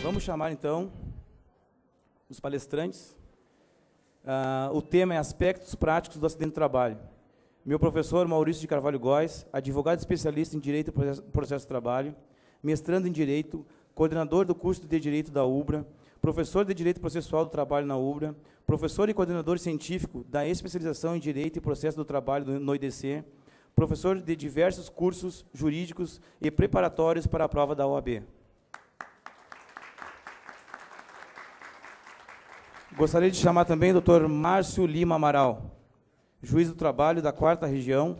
Vamos chamar, então, os palestrantes. O tema é Aspectos Práticos do Acidente do Trabalho. Meu professor Maurício de Carvalho Góes, advogado especialista em Direito e Processo de Trabalho, mestrando em Direito, coordenador do curso de Direito da UBRA, professor de Direito Processual do Trabalho na UBRA, professor e coordenador científico da especialização em Direito e Processo do Trabalho no IDC, professor de diversos cursos jurídicos e preparatórios para a prova da OAB. Gostaria de chamar também o Dr. Márcio Lima Amaral, juiz do trabalho da 4ª Região,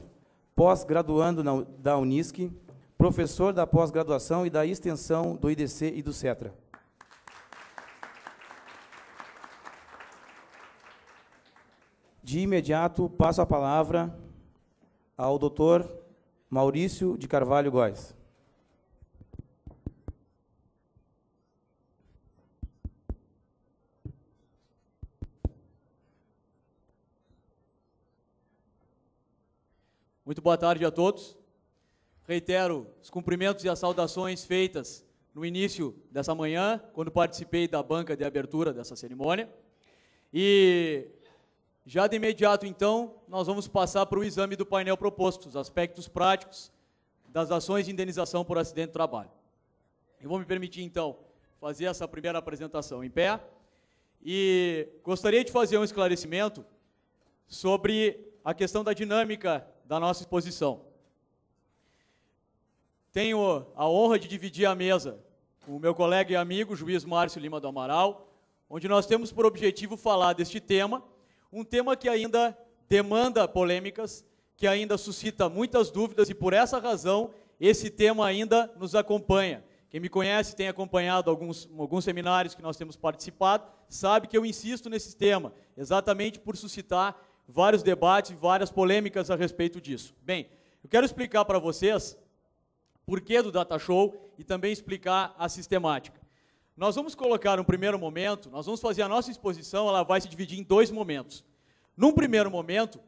pós-graduando da Unisc, professor da pós-graduação e da extensão do IDC e do CETRA. De imediato, passo a palavra ao Dr. Maurício de Carvalho Góes. Muito boa tarde a todos. Reitero os cumprimentos e as saudações feitas no início dessa manhã, quando participei da banca de abertura dessa cerimônia. E já de imediato, então, nós vamos passar para o exame do painel proposto, os aspectos práticos das ações de indenização por acidente de trabalho. Eu vou me permitir, então, fazer essa primeira apresentação em pé e gostaria de fazer um esclarecimento sobre a questão da dinâmica da nossa exposição. Tenho a honra de dividir a mesa com o meu colega e amigo, juiz Márcio Lima do Amaral, onde nós temos por objetivo falar deste tema, um tema que ainda demanda polêmicas, que ainda suscita muitas dúvidas e, por essa razão, esse tema ainda nos acompanha. Quem me conhece, tem acompanhado alguns seminários que nós temos participado, sabe que eu insisto nesse tema, exatamente por suscitar vários debates e várias polêmicas a respeito disso. Bem, eu quero explicar para vocês o porquê do Data Show e também explicar a sistemática. Nós vamos colocar um primeiro momento, nós vamos fazer a nossa exposição, ela vai se dividir em 2 momentos. Num primeiro momento,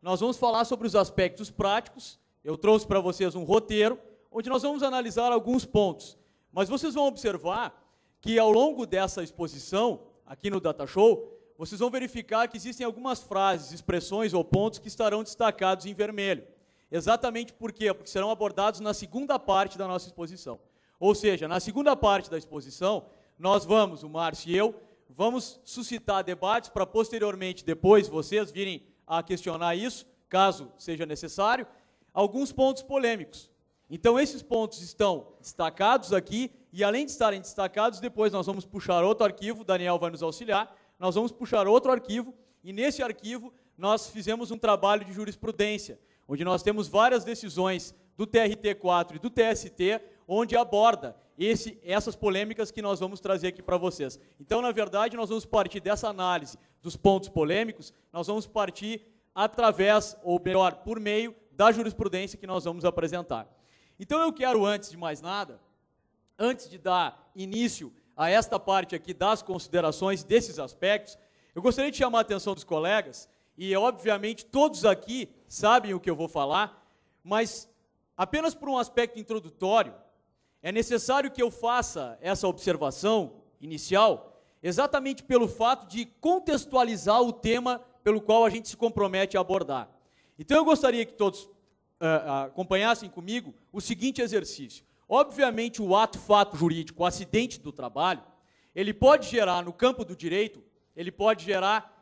nós vamos falar sobre os aspectos práticos, eu trouxe para vocês um roteiro, onde nós vamos analisar alguns pontos. Mas vocês vão observar que ao longo dessa exposição, aqui no Data Show, vocês vão verificar que existem algumas frases, expressões ou pontos que estarão destacados em vermelho. Exatamente por quê? Porque serão abordados na segunda parte da nossa exposição. Ou seja, na segunda parte da exposição, nós vamos, o Márcio e eu, vamos suscitar debates para posteriormente, depois, vocês virem a questionar isso, caso seja necessário, alguns pontos polêmicos. Então, esses pontos estão destacados aqui e, além de estarem destacados, depois nós vamos puxar outro arquivo, o Daniel vai nos auxiliar, nós vamos puxar outro arquivo, e nesse arquivo nós fizemos um trabalho de jurisprudência, onde nós temos várias decisões do TRT4 e do TST, onde aborda essas polêmicas que nós vamos trazer aqui para vocês. Então, na verdade, nós vamos partir dessa análise dos pontos polêmicos, nós vamos partir através, ou melhor, por meio da jurisprudência que nós vamos apresentar. Então, eu quero, antes de mais nada, antes de dar início a esta parte aqui das considerações desses aspectos, eu gostaria de chamar a atenção dos colegas, e obviamente todos aqui sabem o que eu vou falar, mas apenas por um aspecto introdutório, é necessário que eu faça essa observação inicial, exatamente pelo fato de contextualizar o tema pelo qual a gente se compromete a abordar. Então eu gostaria que todos acompanhassem comigo o seguinte exercício. Obviamente, o fato jurídico, o acidente do trabalho, ele pode gerar, no campo do direito, ele pode gerar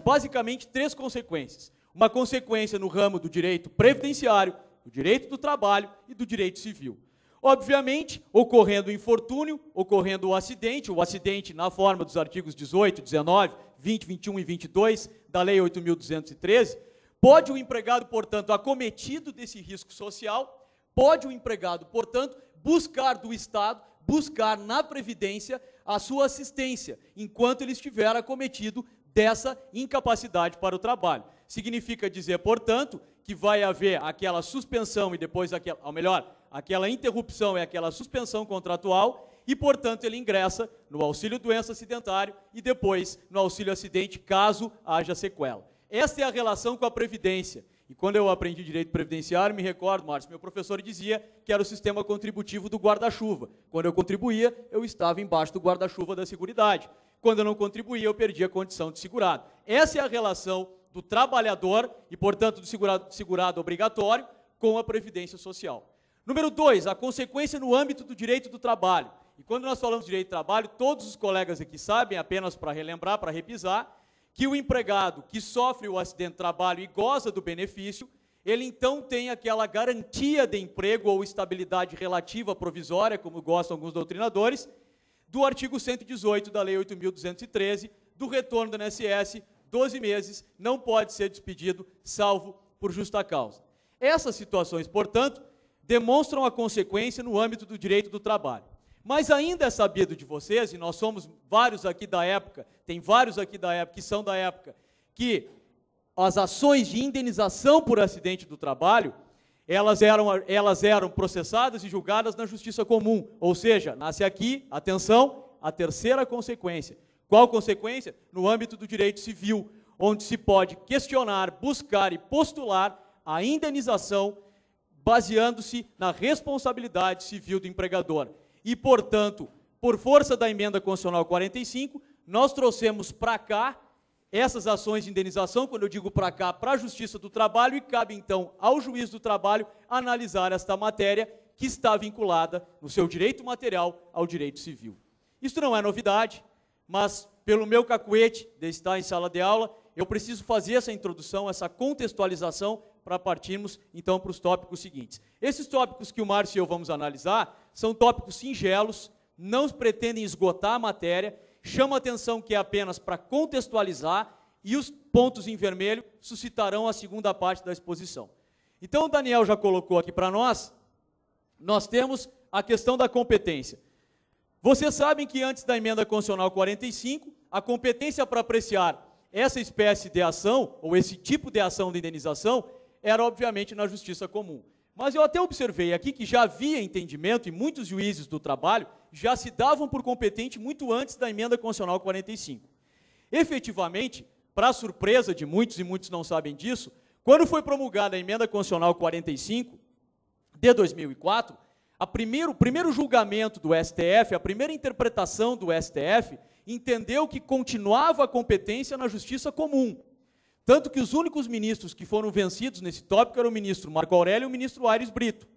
basicamente três consequências. Uma consequência no ramo do direito previdenciário, do direito do trabalho e do direito civil. Obviamente, ocorrendo o infortúnio, ocorrendo o acidente na forma dos artigos 18, 19, 20, 21 e 22 da Lei 8.213, pode o empregado, portanto, acometido desse risco social, pode o empregado, portanto, buscar do Estado, buscar na Previdência a sua assistência, enquanto ele estiver acometido dessa incapacidade para o trabalho. Significa dizer, portanto, que vai haver aquela suspensão e depois aquela interrupção e aquela suspensão contratual e, portanto, ele ingressa no auxílio-doença acidentário e depois no auxílio-acidente, caso haja sequela. Esta é a relação com a Previdência. E quando eu aprendi direito previdenciário, me recordo, Márcio, meu professor dizia que era o sistema contributivo do guarda-chuva. Quando eu contribuía, eu estava embaixo do guarda-chuva da Seguridade. Quando eu não contribuía, eu perdia a condição de segurado. Essa é a relação do trabalhador e, portanto, do segurado obrigatório com a Previdência Social. Número 2, a consequência no âmbito do direito do trabalho. E quando nós falamos de direito do trabalho, todos os colegas aqui sabem, apenas para relembrar, para repisar, que o empregado que sofre o acidente de trabalho e goza do benefício, ele então tem aquela garantia de emprego ou estabilidade relativa provisória, como gostam alguns doutrinadores, do artigo 118 da Lei 8.213, do retorno do INSS, 12 meses, não pode ser despedido, salvo por justa causa. Essas situações, portanto, demonstram a consequência no âmbito do direito do trabalho. Mas ainda é sabido de vocês, e nós somos vários aqui da época, tem vários aqui da época que são da época, que as ações de indenização por acidente do trabalho, elas eram processadas e julgadas na justiça comum. Ou seja, nasce aqui, atenção, a terceira consequência. Qual consequência? No âmbito do direito civil, onde se pode questionar, buscar e postular a indenização baseando-se na responsabilidade civil do empregador. E, portanto, por força da Emenda Constitucional 45, nós trouxemos para cá essas ações de indenização, quando eu digo para cá, para a Justiça do Trabalho, e cabe, então, ao juiz do trabalho analisar esta matéria que está vinculada no seu direito material ao direito civil. Isso não é novidade, mas, pelo meu cacuete de estar em sala de aula, eu preciso fazer essa introdução, essa contextualização, para partirmos, então, para os tópicos seguintes. Esses tópicos que o Márcio e eu vamos analisar são tópicos singelos, não pretendem esgotar a matéria, chama a atenção que é apenas para contextualizar, e os pontos em vermelho suscitarão a segunda parte da exposição. Então, o Daniel já colocou aqui para nós temos a questão da competência. Vocês sabem que antes da Emenda Constitucional 45, a competência para apreciar essa espécie de ação, ou esse tipo de ação de indenização, era, obviamente, na justiça comum. Mas eu até observei aqui que já havia entendimento, e muitos juízes do trabalho já se davam por competente muito antes da Emenda Constitucional 45. Efetivamente, para surpresa de muitos, e muitos não sabem disso, quando foi promulgada a Emenda Constitucional 45, de 2004, o primeiro julgamento do STF, a primeira interpretação do STF, entendeu que continuava a competência na justiça comum. Tanto que os únicos ministros que foram vencidos nesse tópico eram o ministro Marco Aurélio e o ministro Aires Brito.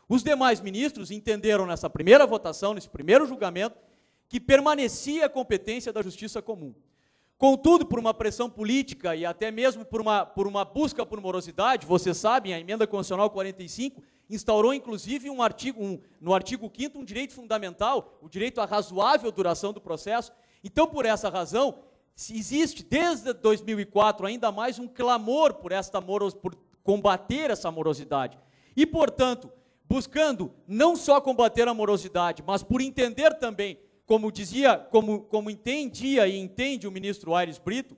Os demais ministros entenderam nessa primeira votação, nesse primeiro julgamento, que permanecia a competência da justiça comum. Contudo, por uma pressão política e até mesmo por uma busca por morosidade, vocês sabem, a Emenda Constitucional 45 instaurou, inclusive, no artigo 5º, um direito fundamental, o direito à razoável duração do processo. Então, por essa razão, existe desde 2004 ainda mais um clamor por combater essa morosidade. E, portanto, buscando não só combater a morosidade, mas por entender também, como entendia e entende o ministro Aires Brito,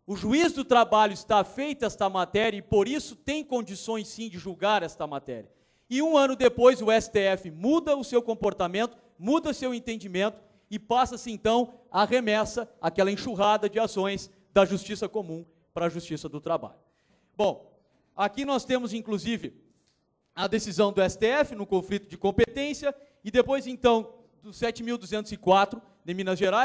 o juiz do trabalho está feita esta matéria e, por isso, tem condições, sim, de julgar esta matéria. E um ano depois, o STF muda o seu comportamento, muda o seu entendimento e passa-se, então, a remessa, aquela enxurrada de ações da justiça comum para a justiça do trabalho. Bom, aqui nós temos, inclusive, a decisão do STF no conflito de competência e depois, então, do 7.204 de Minas Gerais,